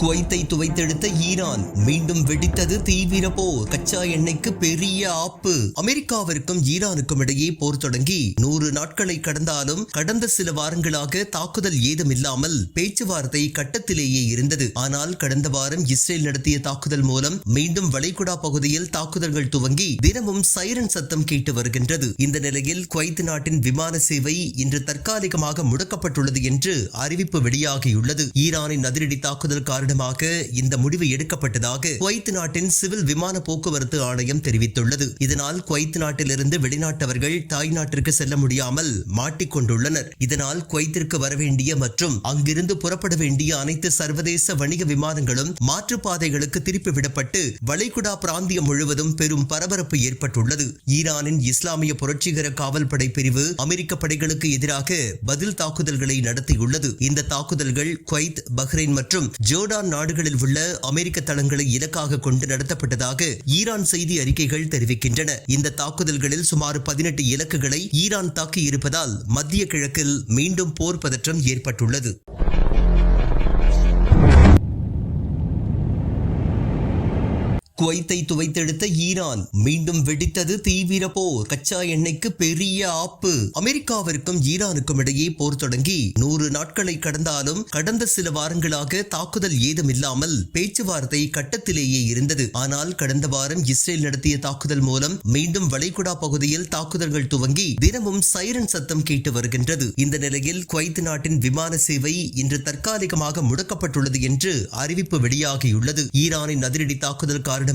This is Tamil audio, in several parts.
குவைத்தை துவைத்தெடுத்த ஈரான் மீண்டும் வெடித்தது தீவிர போர். கச்சா எண்ணெய்க்கு பெரிய ஆப்பு. அமெரிக்காவிற்கும் ஈரானுக்கும் இடையே போர் தொடங்கி 100 நாட்களை கடந்தாலும் கடந்த சில வாரங்களாக தாக்குதல் ஏதும் இல்லாமல் பேச்சுவார்த்தை கட்டத்திலேயே இருந்தது. ஆனால் கடந்த வாரம் இஸ்ரேல் நடத்திய தாக்குதல் மூலம் மீண்டும் வளைகுடா பகுதியில் தாக்குதல்கள் துவங்கி தினமும் சைரன் சத்தம் கேட்டு வருகின்றது. இந்த நிலையில் குவைத் நாட்டின் விமான சேவை இன்று தற்காலிகமாக முடக்கப்பட்டுள்ளது என்று அறிவிப்பு வெளியாகியுள்ளது. ஈரானின் அதிரடி தாக்குதல் காரணமாக இந்த முடிவு எடுக்கப்பட்டதாக குவைத் நாட்டின் சிவில் விமான போக்குவரத்து ஆணையம் தெரிவித்துள்ளது. இதனால் குவைத் நாட்டிலிருந்து வெளிநாட்டவர்கள் தாய் நாட்டிற்கு செல்ல முடியாமல் மாட்டிக்கொண்டுள்ளனர். இதனால் குவைத்திற்கு வரவேண்டிய மற்றும் அங்கிருந்து புறப்பட வேண்டிய அனைத்து சர்வதேச வணிக விமானங்களும் மாற்றுப்பாதைகளுக்கு திருப்பிவிடப்பட்டு வளைகுடா பிராந்தியம் முழுவதும் பெரும் பரபரப்பு ஏற்பட்டுள்ளது. ஈரானின் இஸ்லாமிய புரட்சிகர காவல்படை பிரிவு அமெரிக்க படைகளுக்கு எதிராக பதில் தாக்குதல்களை நடத்தியுள்ளது. இந்த தாக்குதல்கள் குவைத், பஹ்ரைன் மற்றும் ஜோர்டான் நாடுகளில் உள்ள அமெரிக்க தளங்களை இலக்காக கொண்டு நடத்தப்பட்டதாக ஈரான் செய்தி அறிக்கைகள் தெரிவிக்கின்றன. இந்த தாக்குதல்களில் சுமார் 18 இலக்குகளை ஈரான் தாக்கியிருப்பதால் மத்திய கிழக்கில் மீண்டும் போர் பதற்றம் ஏற்பட்டுள்ளது. குவைத்தை துவைத்தெடுத்த ஈரான் மீண்டும் வெடித்தது தீவிர போர். கச்சா எண்ணெய்க்கு பெரிய ஆப்பு. அமெரிக்காவிற்கும் ஈரானுக்கும் இடையே போர் தொடங்கி 100 நாட்களை கடந்தாலும் கடந்த சில வாரங்களாக தாக்குதல் ஏதும் இல்லாமல் பேச்சுவார்த்தை கட்டத்திலேயே இருந்தது. ஆனால் கடந்த வாரம் இஸ்ரேல் நடத்திய தாக்குதல் மூலம் மீண்டும் வளைகுடா பகுதியில் தாக்குதல்கள் துவங்கி தினமும் சைரன் சத்தம் கேட்டு வருகின்றது. இந்த நிலையில் குவைத் நாட்டின் விமான சேவை இன்று தற்காலிகமாக முடக்கப்பட்டுள்ளது என்று அறிவிப்பு வெளியாகியுள்ளது. ஈரானின் அதிரடி தாக்குதல் காரணமாக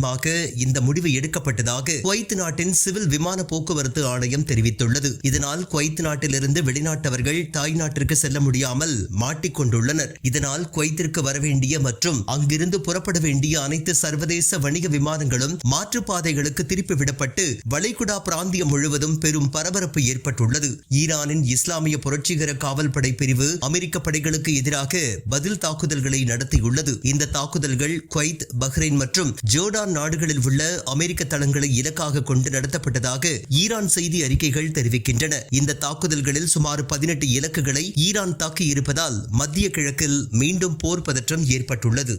இந்த முடிவு எடுக்கப்பட்டதாக குவைத் நாட்டின் சிவில் விமான போக்குவரத்து ஆணையம் தெரிவித்துள்ளது. இதனால் குவைத் நாட்டிலிருந்து வெளிநாட்டவர்கள் தாய் நாட்டிற்கு செல்ல முடியாமல் மாட்டிக்கொண்டுள்ளனர். இதனால் குவைத்திற்கு வரவேண்டிய மற்றும் அங்கிருந்து புறப்பட வேண்டிய அனைத்து சர்வதேச வணிக விமானங்களும் மாற்றுப்பாதைகளுக்கு திருப்பிவிடப்பட்டு வளைகுடா பிராந்தியம் முழுவதும் பெரும் பரபரப்பு ஏற்பட்டுள்ளது. ஈரானின் இஸ்லாமிய புரட்சிகர காவல்படை பிரிவு அமெரிக்க படைகளுக்கு எதிராக பதில் தாக்குதல்களை நடத்தியுள்ளது. இந்த தாக்குதல்கள் குவைத், பஹ்ரைன் மற்றும் ஜோர்டான் நாடுகளில் உள்ள அமெரிக்க தளங்களை இலக்காக கொண்டு நடத்தப்பட்டதாக ஈரான் செய்தி அறிக்கைகள் தெரிவிக்கின்றன. இந்த தாக்குதல்களில் சுமார் 18 இலக்குகளை ஈரான் தாக்கியிருப்பதால் மத்திய கிழக்கில் மீண்டும் போர் பதற்றம் ஏற்பட்டுள்ளது.